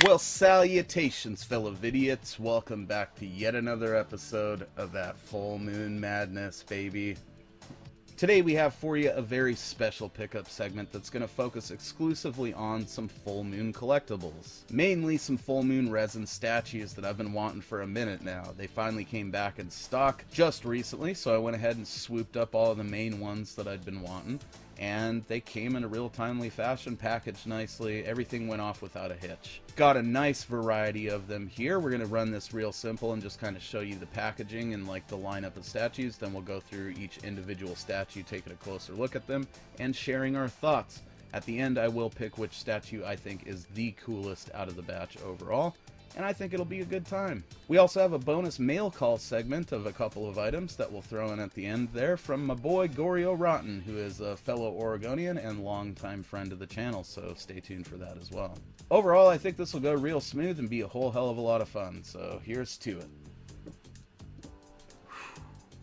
Well, salutations, fellow vidiots. Welcome back to yet another episode of that full moon madness, baby. Today we have for you a very special pickup segment that's going to focus exclusively on some full moon collectibles. Mainly some full moon resin statues that I've been wanting for a minute now. They finally came back in stock just recently, so I went ahead and swooped up all of the main ones that I'd been wanting. And they came in a real timely fashion, packaged nicely. Everything went off without a hitch. Got a nice variety of them here. We're going to run this real simple and just kind of show you the packaging and like the lineup of statues. Then we'll go through each individual statue, taking a closer look at them, and sharing our thoughts. At the end, I will pick which statue I think is the coolest out of the batch overall, and I think it'll be a good time. We also have a bonus mail call segment of a couple of items that we'll throw in at the end there from my boy Gorey, who is a fellow Oregonian and longtime friend of the channel, so stay tuned for that as well. Overall, I think this will go real smooth and be a whole hell of a lot of fun, so here's to it.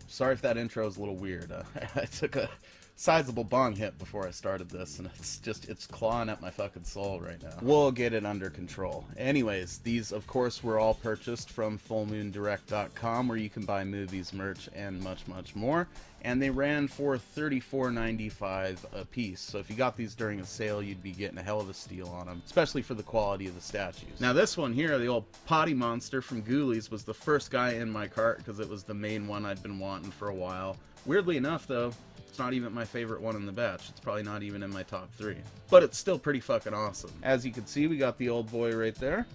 Sorry if that intro is a little weird. I took a sizable bong hit before I started this, and it's clawing at my fucking soul right now. We'll get it under control. Anyways, these of course were all purchased from fullmoondirect.com, where you can buy movies, merch, and much more, and they ran for $34.95 a piece. So if you got these during a sale, you'd be getting a hell of a steal on them, especially for the quality of the statues. Now this one here, the old potty monster from Ghoulies, was the first guy in my cart because it was the main one I'd been wanting for a while. Weirdly enough though, it's not even my favorite one in the batch. It's probably not even in my top 3. But it's still pretty fucking awesome. As you can see, we got the old boy right there.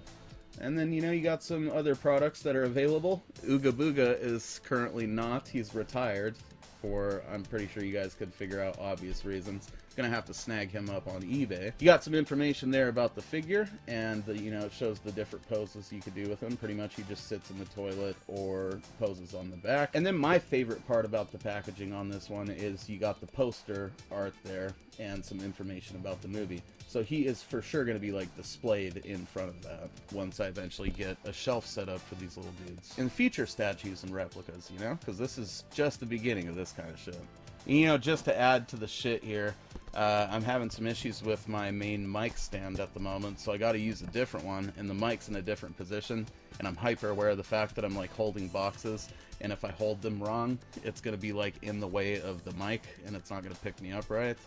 And then, you know, you got some other products that are available. Ooga Booga is currently not. He's retired for, I'm pretty sure you guys could figure out obvious reasons. Gonna have to snag him up on eBay. You got some information there about the figure, and you know, it shows the different poses you could do with him. Pretty much he just sits in the toilet or poses on the back. And then my favorite part about the packaging on this one is you got the poster art there and some information about the movie. So he is for sure going to be like displayed in front of that once I eventually get a shelf set up for these little dudes. And feature statues and replicas, you know, because this is just the beginning of this kind of shit. You know, just to add to the shit here, I'm having some issues with my main mic stand at the moment, so I got to use a different one, and the mic's in a different position, and I'm hyper aware of the fact that I'm like holding boxes, and if I hold them wrong, it's going to be like in the way of the mic, and it's not going to pick me up right.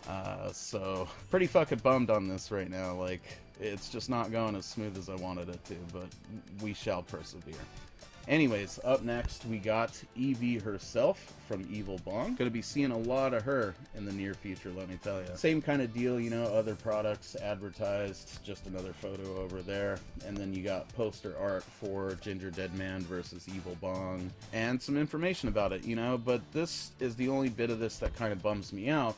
So pretty fucking bummed on this right now. Like, it's just not going as smooth as I wanted it to, but we shall persevere. Anyways, up next we got Evie herself from Evil Bong. Gonna be seeing a lot of her in the near future, let me tell you. Same kind of deal, you know, other products advertised, just another photo over there. And then you got poster art for Ginger Dead Man versus Evil Bong, and some information about it, you know, but this is the only bit of this that kind of bums me out,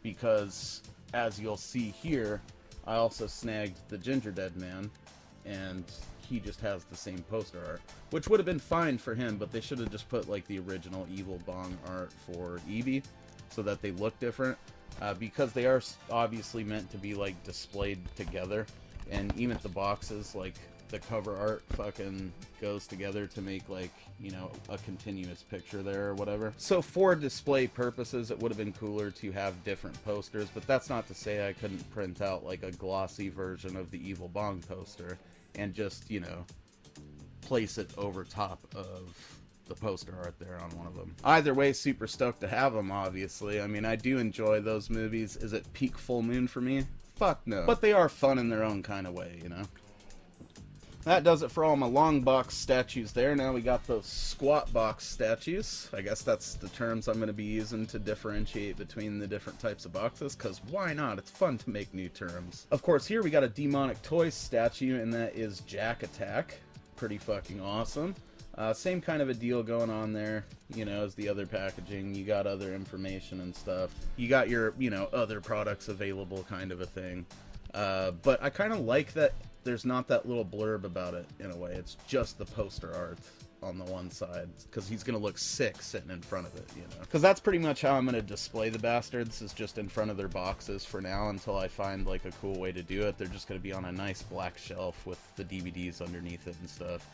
because as you'll see here, I also snagged the Ginger Dead Man, and he just has the same poster art, which would have been fine for him, but they should have just put like the original Evil Bong art for Evie so that they look different, because they are obviously meant to be like displayed together, and even the boxes, like the cover art fucking goes together to make like, you know, a continuous picture there or whatever. So for display purposes, it would have been cooler to have different posters, but that's not to say I couldn't print out like a glossy version of the Evil Bong poster and just, you know, place it over top of the poster art there on one of them. Either way, super stoked to have them, obviously. I mean, I do enjoy those movies. Is it peak full moon for me? Fuck no. But they are fun in their own kind of way, you know? That does it for all my long box statues there. Now we got those squat box statues. I guess that's the terms I'm going to be using to differentiate between the different types of boxes, because why not? It's fun to make new terms. Of course, here we got a Demonic Toys statue, and that is Jack Attack. Pretty fucking awesome. Same kind of a deal going on there, you know, as the other packaging. You got other information and stuff. You got your, you know, other products available kind of a thing. But I kind of like that there's not that little blurb about it in a way. It's just the poster art on the one side, because he's going to look sick sitting in front of it, you know. Because that's pretty much how I'm going to display the bastards, is just in front of their boxes for now until I find like a cool way to do it. They're just going to be on a nice black shelf with the DVDs underneath it and stuff.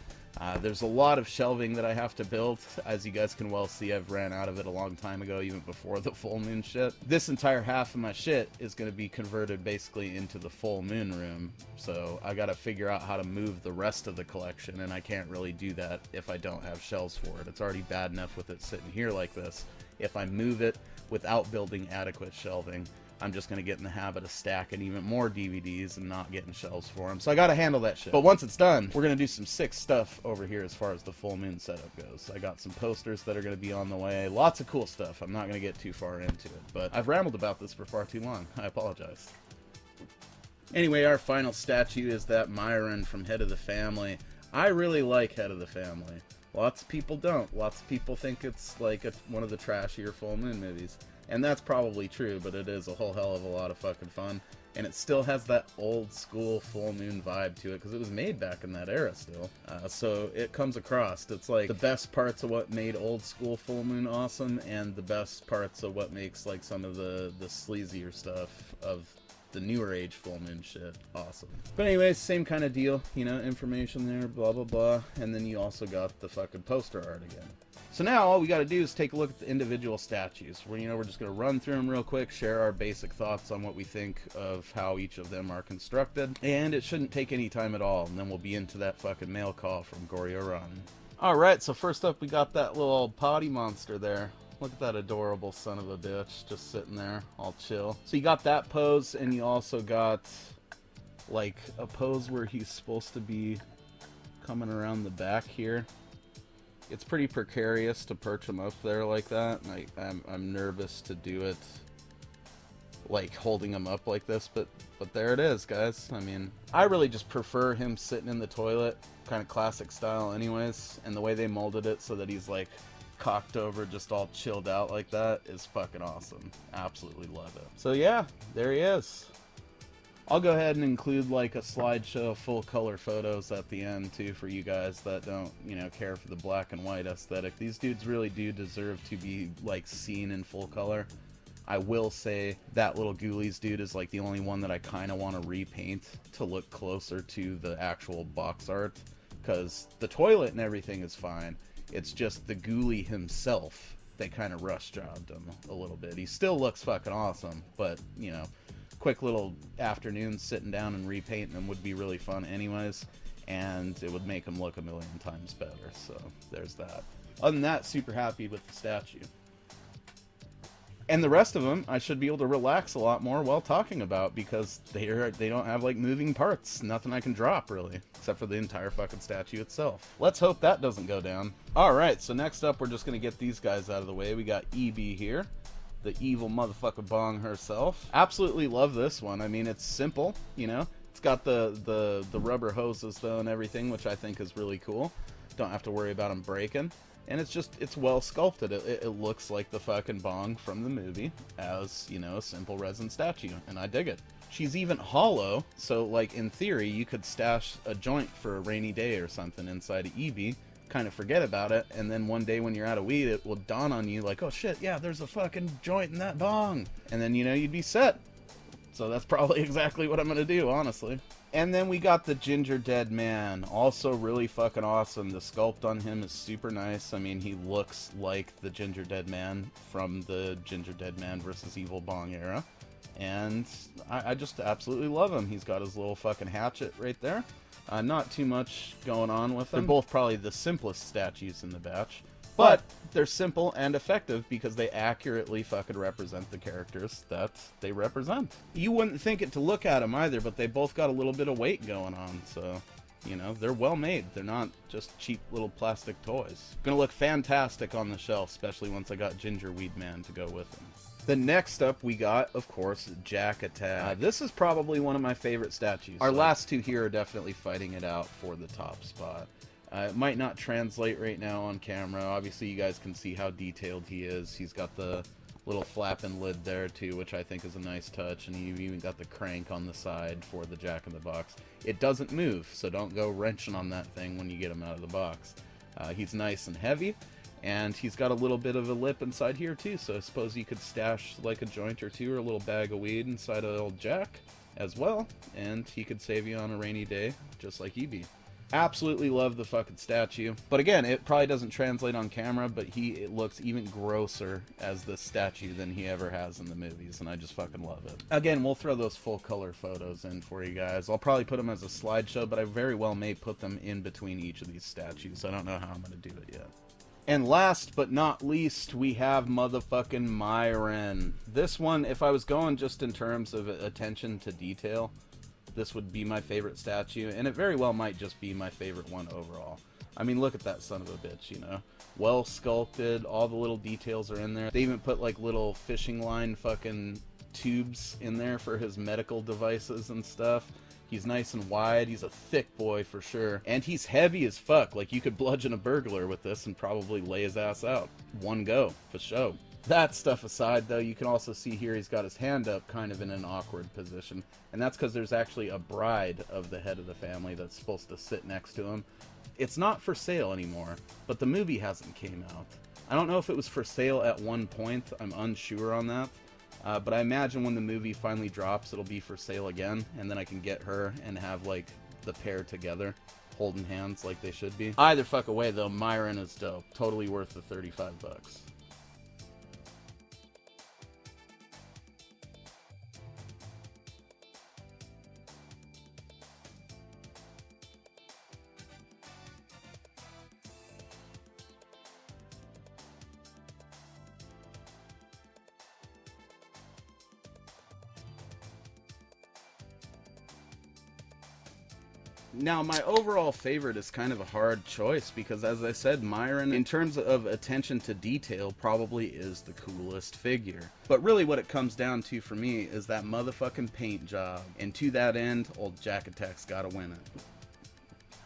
There's a lot of shelving that I have to build. As you guys can well see, I've ran out of it a long time ago, even before the full moon shit. This entire half of my shit is going to be converted basically into the full moon room, so I got to figure out how to move the rest of the collection, and I can't really do that if I don't have shelves for it. It's already bad enough with it sitting here like this. If I move it without building adequate shelving, I'm just going to get in the habit of stacking even more DVDs and not getting shelves for them. So I got to handle that shit. But once it's done, we're going to do some sick stuff over here as far as the full moon setup goes. I got some posters that are going to be on the way. Lots of cool stuff. I'm not going to get too far into it. But I've rambled about this for far too long. I apologize. Anyway, our final statue is that Myron from Head of the Family. I really like Head of the Family. Lots of people don't. Lots of people think it's like one of the trashier full moon movies. And that's probably true, but it is a whole hell of a lot of fucking fun. And it still has that old school full moon vibe to it, because it was made back in that era still. So it comes across. It's like the best parts of what made old school full moon awesome, and the best parts of what makes like some of the sleazier stuff of the newer age full moon shit awesome. But anyways, same kind of deal, you know, information there, blah blah blah, and then you also got the fucking poster art again. So now all we got to do is take a look at the individual statues. We're just going to run through them real quick, share our basic thoughts on what we think of how each of them are constructed, and it shouldn't take any time at all, and then we'll be into that fucking mail call from Gorey. Alright, so first up we got that little potty monster there. Look at that adorable son of a bitch just sitting there, all chill. So you got that pose, and you also got like a pose where he's supposed to be coming around the back here. It's pretty precarious to perch him up there like that. I'm nervous to do it like holding him up like this, but there it is, guys. I mean, I really just prefer him sitting in the toilet, kind of classic style anyways, and the way they molded it so that he's like cocked over, just all chilled out like that is fucking awesome. Absolutely love it. So yeah, there he is. I'll go ahead and include like a slideshow of full color photos at the end too for you guys that don't, care for the black and white aesthetic. These dudes really do deserve to be like seen in full color. I will say that little Ghoulies dude is like the only one that I kind of want to repaint to look closer to the actual box art, because the toilet and everything is fine. It's just the Ghoulie himself, they kind of rush jobbed him a little bit. He still looks fucking awesome, but quick little afternoon sitting down and repainting them would be really fun anyways, and it would make them look a million times better. So there's that. Other than that, super happy with the statue. And the rest of them I should be able to relax a lot more while talking about, because they don't have like moving parts, nothing I can drop really, except for the entire fucking statue itself. Let's hope that doesn't go down. Alright, so next up we're just gonna get these guys out of the way. We got EB here, the evil motherfucker Bong herself. Absolutely love this one. I mean, it's simple, It's got the rubber hoses though and everything, which I think is really cool. Don't have to worry about them breaking. And it's well sculpted. It looks like the fucking Bong from the movie as, a simple resin statue, and I dig it. She's even hollow, so like in theory you could stash a joint for a rainy day or something inside of EB, kind of forget about it, and then one day when you're out of weed, it will dawn on you like, oh shit, yeah, there's a fucking joint in that Bong, and then you'd be set. So that's probably exactly what I'm gonna do, honestly. And then we got the Ginger Dead Man, also really fucking awesome. The sculpt on him is super nice. I mean, he looks like the Ginger Dead Man from the Ginger Dead Man versus Evil Bong era, and I just absolutely love him. He's got his little fucking hatchet right there. Not too much going on with them. They're both probably the simplest statues in the batch, but they're simple and effective because they accurately fucking represent the characters that they represent. You wouldn't think it to look at them either, but they both got a little bit of weight going on, so, they're well made. They're not just cheap little plastic toys. Gonna look fantastic on the shelf, especially once I got Ginger Weed Man to go with them. Then next up we got, of course, Jack Attack. This is probably one of my favorite statues. Our last two here are definitely fighting it out for the top spot. It might not translate right now on camera. Obviously you guys can see how detailed he is. He's got the little flapping lid there too, which I think is a nice touch, and you've even got the crank on the side for the Jack in the Box. It doesn't move, so don't go wrenching on that thing when you get him out of the box. He's nice and heavy, and he's got a little bit of a lip inside here too, so I suppose you could stash like a joint or two or a little bag of weed inside of old Jack as well, and he could save you on a rainy day, just like EB. Absolutely love the fucking statue. But again, it probably doesn't translate on camera, but it looks even grosser as the statue than he ever has in the movies, and I just fucking love it. Again, we'll throw those full color photos in for you guys. I'll probably put them as a slideshow, but I very well may put them in between each of these statues. I don't know how I'm going to do it yet. And last but not least, we have motherfucking Myron. This one, if I was going just in terms of attention to detail, this would be my favorite statue, and it very well might just be my favorite one overall. I mean, look at that son of a bitch, you know? Well sculpted, all the little details are in there. They even put like little fishing line fucking tubes in there for his medical devices and stuff. He's nice and wide, he's a thick boy for sure, and he's heavy as fuck. Like, you could bludgeon a burglar with this and probably lay his ass out. One go, for show. That stuff aside, though, you can also see here he's got his hand up kind of in an awkward position. And that's because there's actually a bride of the head of the family that's supposed to sit next to him. It's not for sale anymore, but the movie hasn't came out. I don't know if it was for sale at one point. I'm unsure on that. But I imagine when the movie finally drops, it'll be for sale again. And then I can get her and have, like, the pair together, holding hands like they should be. Either fuck away, though, Myron is dope. Totally worth the 35 bucks. Now, my overall favorite is kind of a hard choice because, as I said, Myron, in terms of attention to detail, probably is the coolest figure. But really what it comes down to for me is that motherfucking paint job. And to that end, old Jack Attack's gotta win it.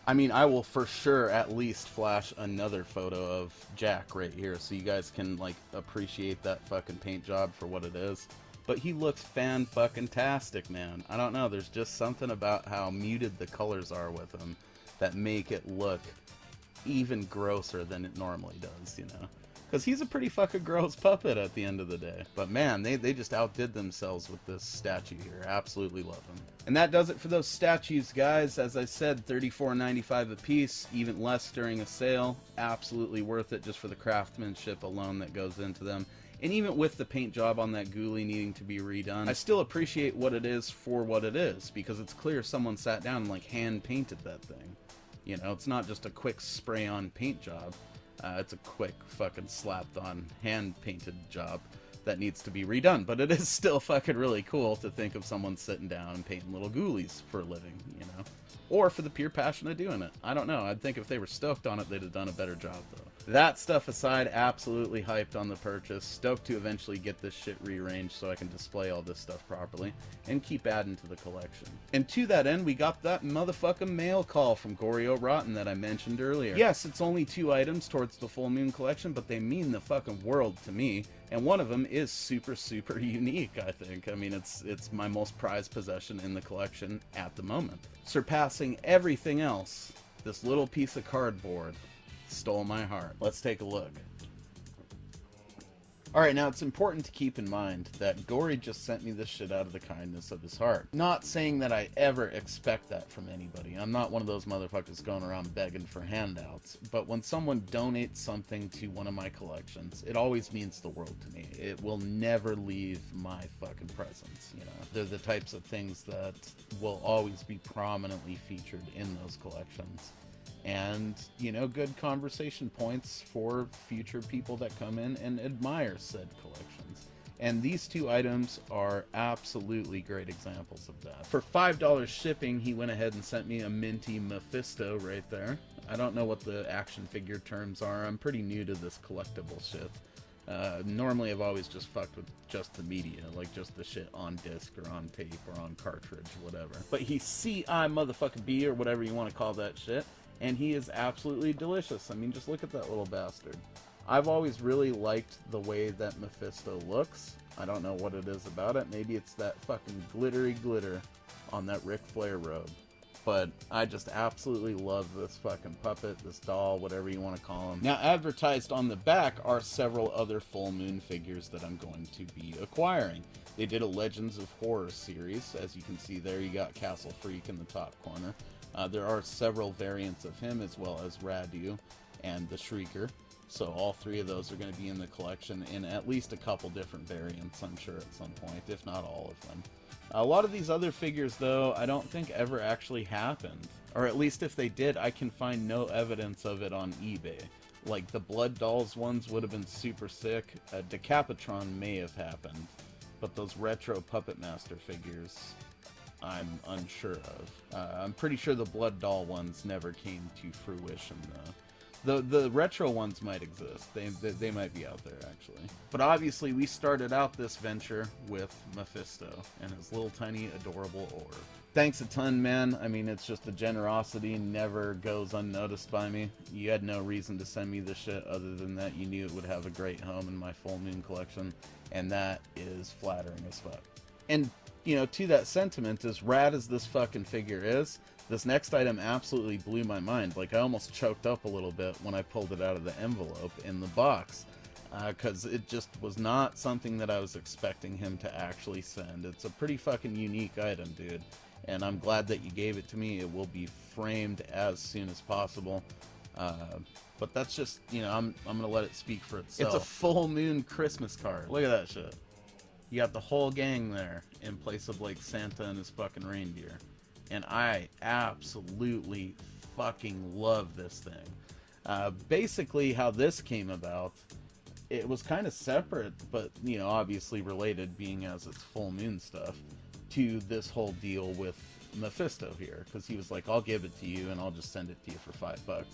I mean, I will for sure at least flash another photo of Jack right here so you guys can, like, appreciate that fucking paint job for what it is. But he looks fan-fucking-tastic, man. I don't know, there's just something about how muted the colors are with him that make it look even grosser than it normally does, you know? Because he's a pretty fucking gross puppet at the end of the day. But man, they just outdid themselves with this statue here. Absolutely love him. And that does it for those statues, guys. As I said, $34.95 a piece, even less during a sale. Absolutely worth it just for the craftsmanship alone that goes into them. And even with the paint job on that ghoulie needing to be redone, I still appreciate what it is for what it is, because it's clear someone sat down and, like, hand painted that thing. You know, it's not just a quick spray on paint job. It's a quick fucking slapped on hand painted job that needs to be redone. But it is still fucking really cool to think of someone sitting down and painting little ghoulies for a living, you know? Or for the pure passion of doing it. I don't know. I'd think if they were stoked on it, they'd have done a better job, though. That stuff aside, absolutely hyped on the purchase. Stoked to eventually get this shit rearranged so I can display all this stuff properly and keep adding to the collection. And to that end, we got that motherfucking mail call from Gorey Rotten that I mentioned earlier. Yes, it's only 2 items towards the full moon collection, but they mean the fucking world to me. And one of them is super, super unique, I think. I mean, it's my most prized possession in the collection at the moment. Surpassing everything else, this little piece of cardboard stole my heart. Let's take a look. Alright, now it's important to keep in mind that Gorey just sent me this shit out of the kindness of his heart. Not saying that I ever expect that from anybody. I'm not one of those motherfuckers going around begging for handouts. But when someone donates something to one of my collections, it always means the world to me. It will never leave my fucking presence, you know. They're the types of things that will always be prominently featured in those collections. And, you know, good conversation points for future people that come in and admire said collections. And these 2 items are absolutely great examples of that. For $5 shipping, he went ahead and sent me a minty Mephisto right there. I don't know what the action figure terms are. I'm pretty new to this collectible shit. Normally I've always just fucked with just the media, like just the shit on disc or on tape or on cartridge, whatever. But he's CI motherfucking B or whatever you want to call that shit. And he is absolutely delicious. I mean, just look at that little bastard. I've always really liked the way that Mephisto looks. I don't know what it is about it. Maybe it's that fucking glittery glitter on that Ric Flair robe. But I just absolutely love this fucking puppet, this doll, whatever you want to call him. Now, advertised on the back are several other full moon figures that I'm going to be acquiring. They did a Legends of Horror series. As you can see there, you got Castle Freak in the top corner. There are several variants of him, as well as Radu and the Shrieker. So all three of those are going to be in the collection in at least a couple different variants, I'm sure, at some point, if not all of them. A lot of these other figures, though, I don't think ever actually happened. Or at least if they did, I can find no evidence of it on eBay. Like, the Blood Dolls ones would have been super sick. Decapitron may have happened. But those retro Puppet Master figures, I'm unsure of. I'm pretty sure the Blood Doll ones never came to fruition, though. The retro ones might exist. They might be out there, actually. But obviously, we started out this venture with Mephisto and his little tiny adorable orb. Thanks a ton, man. I mean, it's just a generosity, never goes unnoticed by me. You had no reason to send me this shit other than that you knew it would have a great home in my full moon collection, and that is flattering as fuck. And, you know, to that sentiment, as rad as this fucking figure is, this next item absolutely blew my mind. Like, I almost choked up a little bit when I pulled it out of the envelope in the box, because it just was not something that I was expecting him to actually send. It's a pretty fucking unique item, dude, and I'm glad that you gave it to me. It will be framed as soon as possible. But that's just, you know, I'm gonna let it speak for itself. It's a full moon Christmas card. Look at that shit. You got the whole gang there in place of, like, Santa and his fucking reindeer. And I absolutely fucking love this thing. Basically, how this came about, it was kind of separate, but, you know, obviously related, being as it's full moon stuff, to this whole deal with Mephisto here. Because he was like, I'll give it to you, and I'll just send it to you for $5.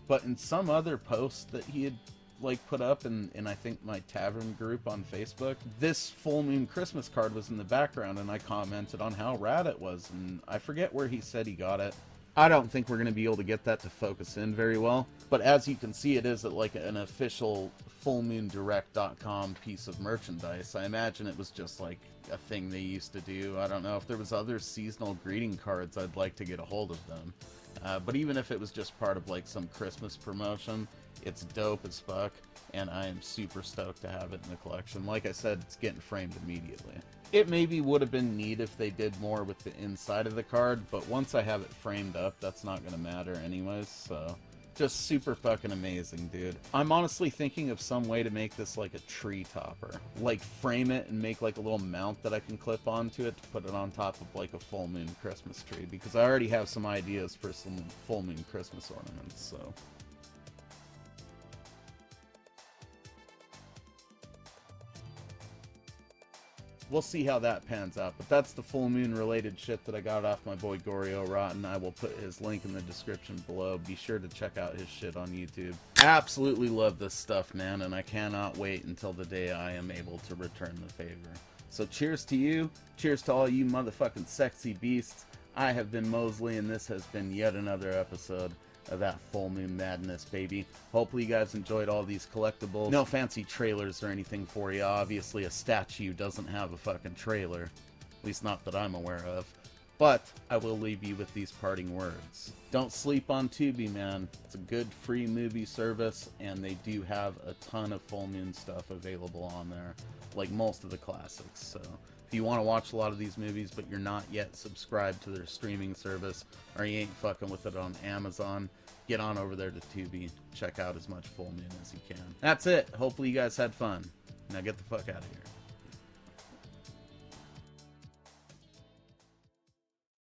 But in some other post that he had, like, put up in I think my tavern group on Facebook, this full moon Christmas card was in the background, and I commented on how rad it was, and I forget where he said he got it. I don't think we're going to be able to get that to focus in very well, but as you can see, it is like an official fullmoondirect.com piece of merchandise. I imagine it was just like a thing they used to do. I don't know if there was other seasonal greeting cards, I'd like to get a hold of them. But even if it was just part of like some Christmas promotion, it's dope as fuck, and I am super stoked to have it in the collection. Like I said, it's getting framed immediately. It maybe would have been neat if they did more with the inside of the card, but once I have it framed up, that's not going to matter anyways, so just super fucking amazing, dude. I'm honestly thinking of some way to make this like a tree topper. Like, frame it and make like a little mount that I can clip onto it to put it on top of like a full moon Christmas tree, because I already have some ideas for some full moon Christmas ornaments, so... We'll see how that pans out, but that's the full moon related shit that I got off my boy Gorey Rotten. I will put his link in the description below. Be sure to check out his shit on YouTube. Absolutely love this stuff, man, and I cannot wait until the day I am able to return the favor. So cheers to you. Cheers to all you motherfucking sexy beasts. I have been Mosley, and this has been yet another episode of that full moon madness, baby. Hopefully you guys enjoyed all these collectibles. No fancy trailers or anything for you. Obviously a statue doesn't have a fucking trailer, at least not that I'm aware of. But I will leave you with these parting words. Don't sleep on Tubi, man. It's a good free movie service, and they do have a ton of full moon stuff available on there, like most of the classics. So if you want to watch a lot of these movies, but you're not yet subscribed to their streaming service, or you ain't fucking with it on Amazon, get on over there to Tubi. Check out as much full moon as you can. That's it. Hopefully you guys had fun. Now get the fuck out of here.